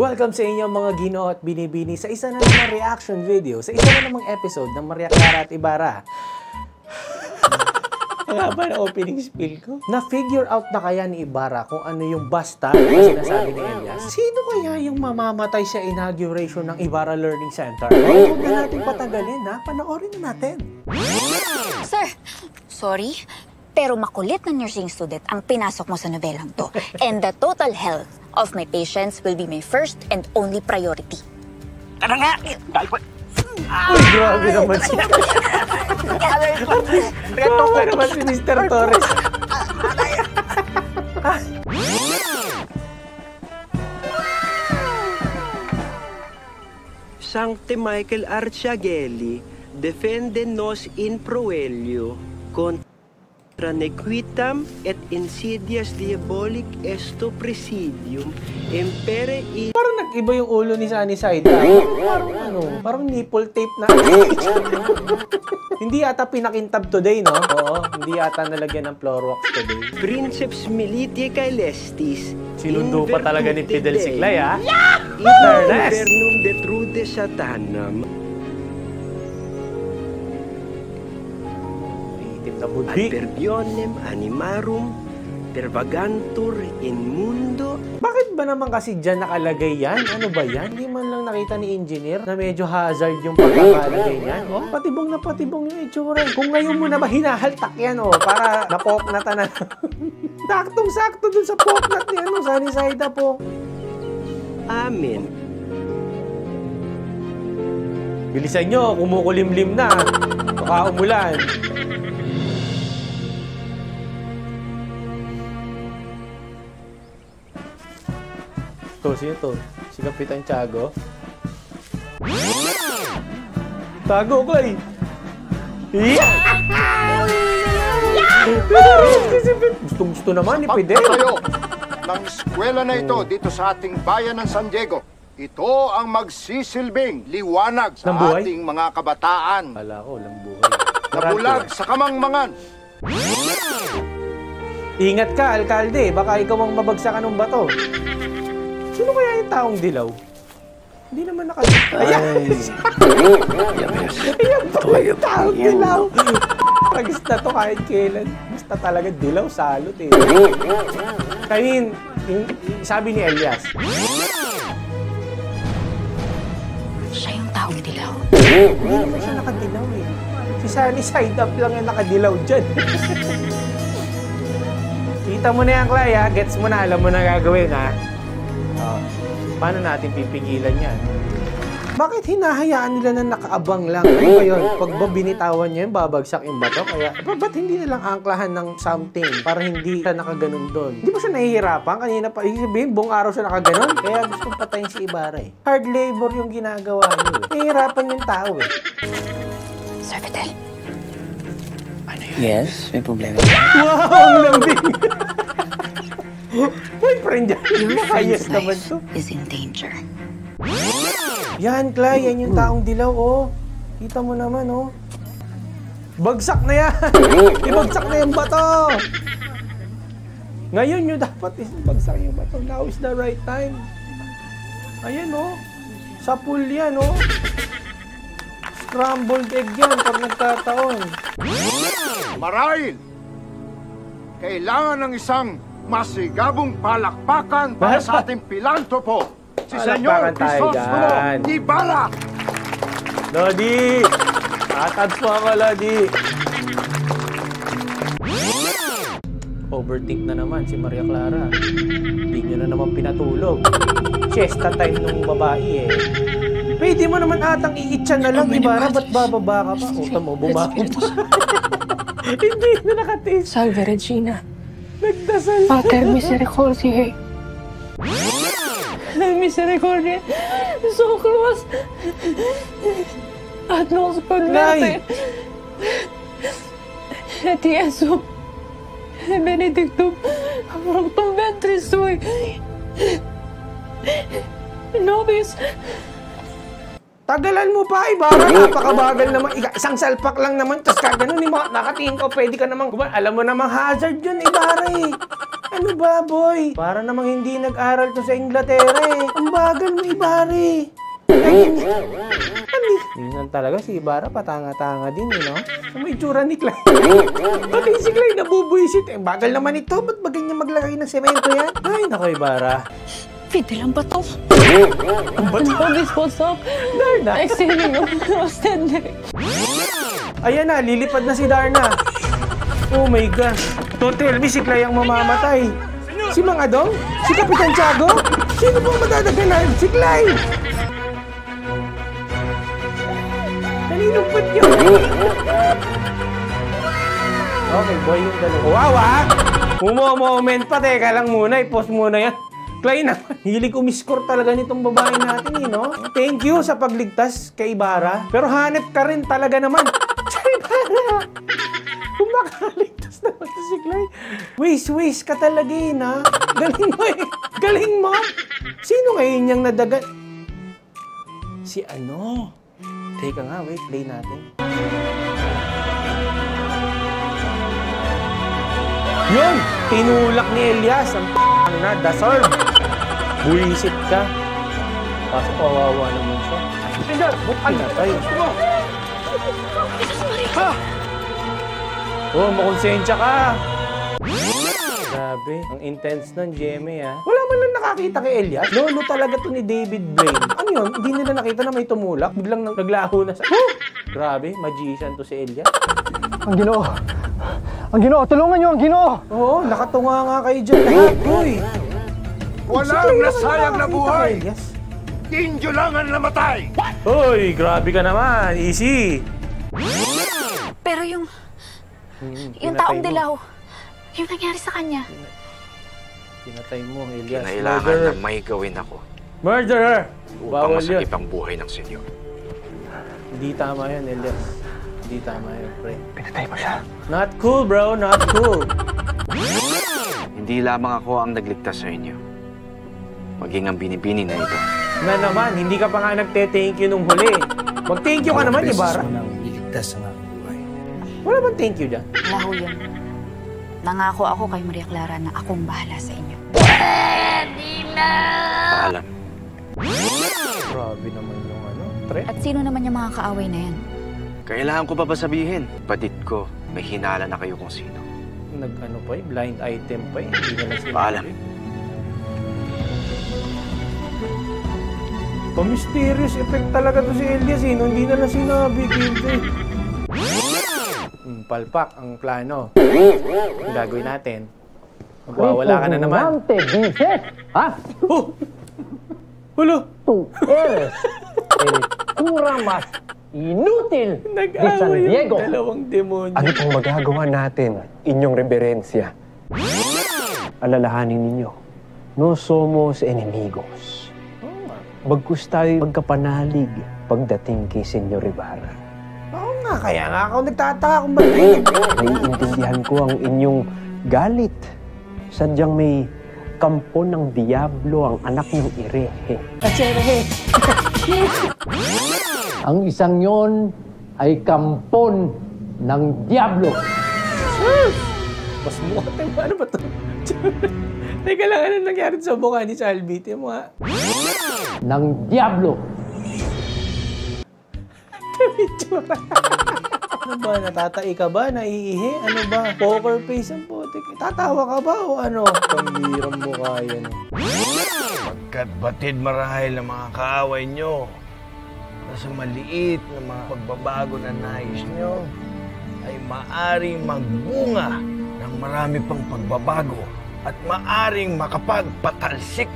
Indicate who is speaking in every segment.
Speaker 1: Welcome sa inyo mga Ginoo at Binibini sa isa na namang reaction video, sa isa na namang episode ng Maria Clara at Ibarra. Ang haba na opening spiel ko. Na-figure out na kaya ni Ibarra kung ano yung basta na sinasabi ni Elias? Sino kaya yung mamamatay sa inauguration ng Ibarra Learning Center? Huwag na natin patagalin ha, panoorin na natin.
Speaker 2: Sir, sorry, pero makulit na nursing student ang pinasok mo sa novelang to. And the total health of my patients will be my first and only priority.
Speaker 3: Tara nga!
Speaker 1: Uy, grabe naman siya. Grabe naman si Mr. Torres.
Speaker 3: Sancte Michael Archiagelli, defende nos in proelio, contra nequitam et insidias diabolic esto presidium, impere in...
Speaker 1: Parang nag-iba yung ulo ni Sunny Side. Parang nipple tape na. Hindi yata pinakintab today, no? Oo, hindi yata nalagyan ng floor wax today.
Speaker 3: Princeps militiae caelestis.
Speaker 1: Sinundo pa talaga ni Fidel si Clay, ha?
Speaker 3: Infernum detrude satanam. Adverbionem animarum pervagantur in mundo.
Speaker 1: Bakit ba naman kasi dyan nakalagay yan? Ano ba yan? Hindi man lang nakita ni engineer na medyo hazard yung pagkakalagay yan. Oh, patibong na patibong yung itsura. Kung ngayon mo na ba hinahaltak yan, oh, para napoknatan na. Saktong-sakto dun sa poknat niya, no? Sunny Side po.
Speaker 3: Amen.
Speaker 1: Bilisan nyo, kumukulimlim na. Baka umulan. To, sino to? Si Kapitan Tiago? Tago ko eh! Gustong-gusto naman ni Fidel.
Speaker 4: Pagpatayo ng eskwela na ito dito sa ating bayan ng San Diego, ito ang magsisilbing liwanag sa ating mga kabataan.
Speaker 1: Kala ko, lang buhay.
Speaker 4: Nabulag sa kamangmangan.
Speaker 1: Ingat ka, alkalde. Baka ikaw ang mabagsakan ng bato. Sino kaya yung taong dilaw? Hindi naman nakadilaw. Ayan! Ayan pa yung taong dilaw. Pagis na to kahit kailan. Basta talaga dilaw, salot eh. I mean, sabi ni Elias.
Speaker 2: Siya yung taong dilaw.
Speaker 1: Hindi naman siya nakadilaw eh. Si Sunny Side up lang yung nakadilaw dyan. Kita mo na yan, Clay, ha? Gets mo na, alam mo na gagawin, ha? Paano natin pipigilan yan? Bakit hinahayaan nila na nakaabang lang? Ano ba yun? Pag binitawan niya yun, babagsak yung bato? Kaya, ba't hindi nilang angklahan ng something para hindi siya nakaganon doon? Hindi ba siya nahihirapan? Kanina pa, sabihin, buong araw siya nakaganon? Kaya gustong patayin si Ibarra eh. Hard labor yung ginagawa niyo eh. Nahihirapan yung tao eh.
Speaker 2: Sir Fidel.
Speaker 3: Ano yun? Yes, may problema.
Speaker 1: Wow, ang lambing! Boyfriend dyan.
Speaker 2: Your friend's
Speaker 1: naman
Speaker 2: life
Speaker 1: to.
Speaker 2: is in danger.
Speaker 1: Yan, Clay. Yan yung taong dilaw, oh. Kita mo naman, oh. Bagsak na yan! Ibagsak na yung bato! Ngayon nyo dapat bagsak yung bato. Now is the right time. Ayan, oh. Sa pool yan, oh. Scrambled egg yan pag nagkataon.
Speaker 4: Marahil, kailangan ng isang masigabong palakpakan para sa ating pilantropo, si Senyor Crisostomo Ibarra!
Speaker 1: Lodi! Tatabs mo ako, Lodi! Overthink na naman si Maria Clara. Hindi nyo na naman pinatulog. Siesta time nung babae eh. Pwede mo naman atang iitsan na lang, Ibarra. Ba't bababa ka pa? Uta mo, bumako pa. Hindi na nakatiis.
Speaker 5: Salve Regina.
Speaker 1: Nagdasal.
Speaker 5: Pater misericordiae. Misericordiae. Sucrus. Ad nos converte. Et Iesum. Benedictum. Fructum ventris sui. Nobis.
Speaker 1: Tagalan mo pa, Ibarra. Napakabagal naman. Isang salpak lang naman. Tapos kagano'n, nakatingin ko, pwede ka naman. Alam mo namang hazard yun, Ibarra eh. Ano ba, boy? Para namang hindi nag-aral to sa Inglaterra eh. Ang bagal mo, Ibari. Minsan talaga si Ibarra patanga-tanga din, no? May tsura ni Clay. Pati si Clay nabubuisit. Eh, bagal naman ito. Ba't ba ganyan maglagay ng semento yan? Ay, nako, Ibarra.
Speaker 2: Pwede lang ba to?
Speaker 5: No dispose of exceeding of standard.
Speaker 1: Ayan na, lilipad na si Darna. Oh my God. Don't tell me si Clay ang mamamatay. Si Mang Adong? Si Kapitan Tiago? Sino pong madadaganan? Si Clay! Nalinupad yun. Okay, boy, yung dalawa. Wow, ah! Moment pa, teka lang muna. I-post muna yan. Clay naman, hilig umiscore talaga nitong babae natin, eh, no? Thank you sa pagligtas kay Ibarra. Pero hanep ka rin talaga naman. Sa Ibarra! Kung makaligtas naman to si Clay. Waste ka talaga, eh, na? Galing mo, eh. Galing mo. Sino ngayon niyang nadagan? Si ano? Teka nga, wait, play natin. Yun! Tinulak ni Elias ang na deserve. Buisit ka. Kaso kawawa naman siya. Sinar, bukal na tayo. Ha! Oh, makonsensya ka. Grabe, ang intense nun, Jemmy, ha? Wala man lang nakakita kay Elias. Lolo talaga to ni David Blaine. Ano yun? Hindi nila nakita na may tumulak. Biglang naglaho na sa... Grabe, magician to si Elias.
Speaker 6: Ang Ginoo! Ang Ginoo! Tulungan niyo ang Ginoo!
Speaker 1: Oo, nakatunga nga kayo dyan lahat, boy.
Speaker 4: Walang nasayang na buhay!
Speaker 1: Elias.
Speaker 4: Indio lang ang namatay!
Speaker 1: Hoy, grabe ka naman. Easy.
Speaker 2: Pero yung
Speaker 1: Pinatay
Speaker 2: taong
Speaker 1: mo.
Speaker 2: dilaw, yung nangyari sa kanya.
Speaker 1: Pinatay mo, Elias.
Speaker 7: Kailangan
Speaker 1: Murderer.
Speaker 7: na may gawin ako
Speaker 1: Murderer!
Speaker 7: upang
Speaker 1: Bawal yun.
Speaker 7: masakip ang buhay ng senyor.
Speaker 1: Hindi tama yun, Elias. Hindi tama yun, pre.
Speaker 6: Pinatay mo siya.
Speaker 1: Not cool, bro. Not cool.
Speaker 7: Hindi lamang ako ang nagligtas sa inyo, maging ang binibini na ito.
Speaker 1: Na naman, hindi ka pa nga nagte-thank you nung huli. Mag-thank you ka naman, Ibarra.
Speaker 3: Iligtas ang aking buhay.
Speaker 1: Wala bang thank you dyan?
Speaker 2: Laho yun. Nangako ako kay Maria Clara na akong bahala sa inyo.
Speaker 7: Paalam.
Speaker 1: Grabe naman yung ano, pre.
Speaker 2: At sino naman yung mga kaaway na yan?
Speaker 7: Kailangan ko pa ba sabihin? Batid ko, may hinala na kayo kung sino.
Speaker 1: Nag-ano pa eh, blind item pa eh. Hindi na lang sinabi.
Speaker 7: Paalam.
Speaker 1: Pa-mysterious effect talaga to si Elias eh. Hindi na lang sinabi, Kinto. Palpak ang plano. Ang gagawin natin. Magwawala ka na naman.
Speaker 6: Ha?
Speaker 1: Oh! Hulo!
Speaker 6: Tú eres el cura más inútil de San
Speaker 1: Nag-away
Speaker 6: Diego.
Speaker 1: yung dalawang demonyo.
Speaker 6: Ano pong magagawa natin, inyong reverensya? Alalahanin ninyo, no somos enemigos. Bagkus tayo magkapanalig pagdating kay Senyor Ibarra.
Speaker 1: Oo nga, kaya nga ako nagtataka kung bakit.
Speaker 6: Naiintindihan ko ang inyong galit. Sadyang may kampo ng Diablo ang anak niyong Irehe. Ang isang yon ay kampon ng Diablo.
Speaker 1: Mas mukha tayo. Ano ba ito? Teka lang, ano nangyari sa mukha ni Salvi? Ito yung mga...
Speaker 6: Ng Diablo.
Speaker 1: Ano ba? Natatai ka ba? Naiihi? Ano ba? Poker face ang putik. Tatawa ka ba o ano? Pambirang mukha yan.
Speaker 8: Pagkat batid marahil ng mga kaaway nyo na sa maliit na mga pagbabago na nais nyo ay maaring magbunga ng marami pang pagbabago at maaring makapagpatalsik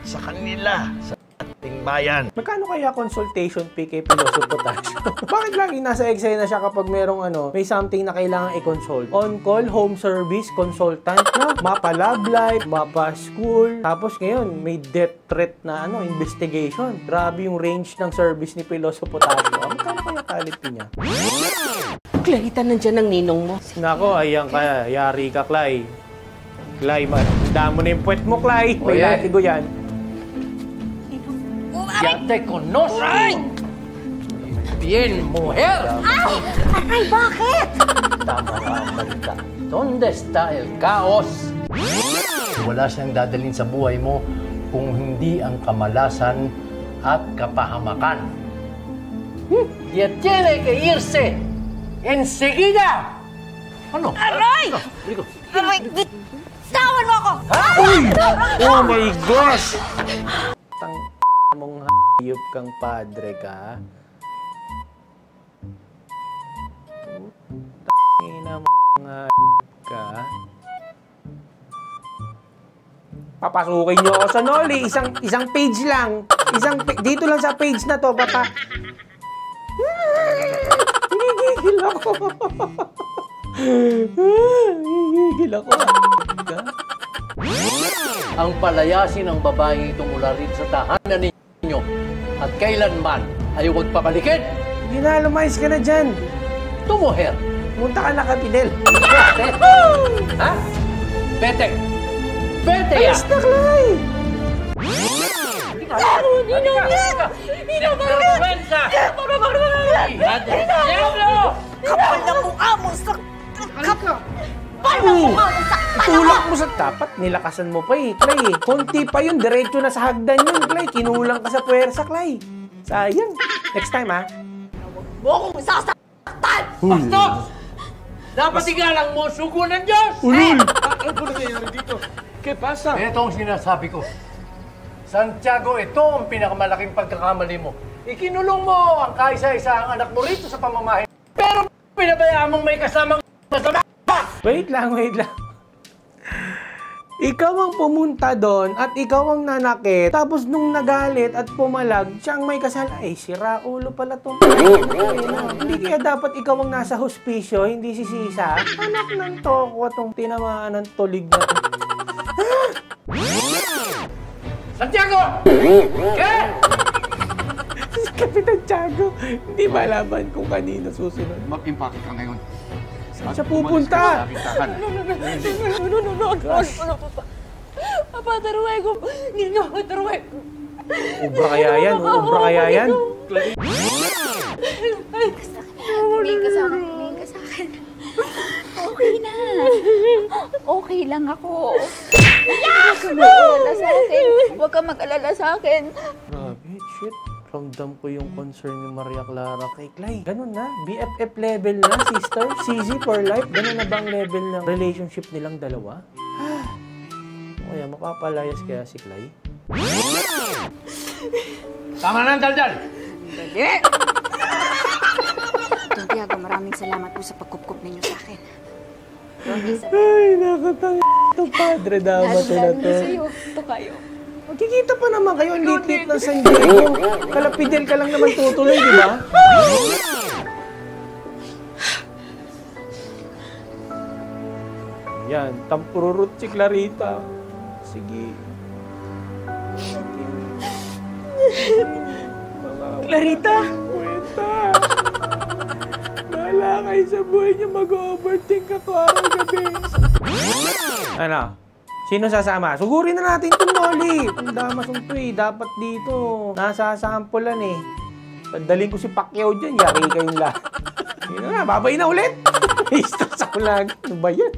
Speaker 8: sa kanila sa ating bayan.
Speaker 1: Magkano kaya consultation fee kay Piloso Potasio? Bakit lagi nasa eksena siya kapag merong ano, may something na kailangan i-consult? On-call, home service, consultant na, mapa love life, mapa school. Tapos ngayon, may death threat na ano, investigation. Grabe yung range ng service ni Piloso Potasio. Magkano kaya quality niya?
Speaker 3: Clarita, nandiyan ang ninong mo.
Speaker 1: Nako, ayan ka. Yari ka, Clay. Clay, damo na yung puwet mo, Clay. May latigo yan.
Speaker 3: Ya te conozco. Bien, mujer.
Speaker 2: Aray, bakit?
Speaker 3: Tama ka, Marita. ¿Dónde está el caos?
Speaker 9: wala siyang dadalhin sa buhay mo kung hindi ang kamalasan at kapahamakan.
Speaker 3: Y tiene que irse enseguida.
Speaker 9: Ano?
Speaker 2: Aray! Aray! Bitawan mo ako!
Speaker 1: Oh my gosh! Tang mong hayop kang padre ka. Tangina mo ka. Papasukin niyo ako sa Noli. Isang page lang. Dito lang sa page na to, papa. Gigigil ako. Gigigil ako.
Speaker 9: Ang palayasin ng babaeng itong mula rin sa tahanan ninyo at kailanman ay huwag papalikin.
Speaker 1: Hindi na, lumayas ka na dyan.
Speaker 9: Tumuher.
Speaker 1: Punta ka na kay Fidel.
Speaker 9: Ha? Bete! Bete ya!
Speaker 1: Ayos na, Clay!
Speaker 2: Kapal na mukha mo sa... Kapal na mukha mo sa...
Speaker 1: Tulak mo sa dapat, nilakasan mo pa eh, Clay. Konti pa yun, diretso na sa hagdan yun, Clay. Kinulang ka sa puwersa, Clay. Sayang. Next time, ha?
Speaker 3: Mo kong sasaktan! Bastos! Dapat igalang mo sugo ng Diyos!
Speaker 1: Ulul!
Speaker 8: Ano po nangyayari dito? ¿Qué pasa?
Speaker 9: Ito ang sinasabi ko. Santiago, ito ang pinakamalaking pagkakamali mo. Ikinulong mo ang kaisa-isang anak mo rito sa pamamahay. Pero pinabayaan mong may kasamang masama!
Speaker 1: Wait lang. Ikaw ang pumunta doon at ikaw ang nanakit. Tapos nung nagalit at pumalag, siya ang may kasala. Eh, sira ulo pala tong Hindi kaya dapat ikaw ang nasa hospisyo, hindi si Sisa. Anak ng toko tong tinamaan ng tulig na to.
Speaker 3: Santiago! ¿Qué?
Speaker 1: Si Kapitan Tiago, hindi malaman kung kanino susunod.
Speaker 4: Mag-impake ka ngayon.
Speaker 1: Saan siya pupunta?
Speaker 5: No, Papa, taruego. Niño, taruego.
Speaker 1: Ubra kaya yan? Ubra kaya yan?
Speaker 2: Tumingin ka sa akin. Tumingin ka sa akin. Okay na. Okay lang ako. Huwag ka mag-alala sa akin. Huwag ka mag-alala sa akin.
Speaker 1: Grabe, shit. Ramdam ko yung concern ni Maria Clara kay Clay. Ganun na. BFF level na, sister. CZ for life. Ganun na bang level ng relationship nilang dalawa? Kaya mapapalayas kaya si Clay?
Speaker 3: Tama na ang daldal!
Speaker 2: Dali! Santiago, maraming salamat po sa pagkupkup ninyo sa akin.
Speaker 1: Ay, nakatang itong padre dapat na to.
Speaker 2: Sa'yo. Ito kayo.
Speaker 1: Magkikita pa naman kayo ang lit-lit ng San Diego. Kalapidel ka lang naman tutuloy, di ba? Yan, tampururut si Clarita. Sige. Clarita! Kwenta! Bahala kayo sa buhay niyo, mag-overthink ako araw-gabi. Ano? Sino sasama? Sugurin na natin itong Noli. Ang damasong to eh. Dapat dito. Nasasampulan eh. Sandaling ko si Pacquiao dyan. Yari kayong lahat. Yun na, babay na ulit. Stress ako lagi. Ano ba yan?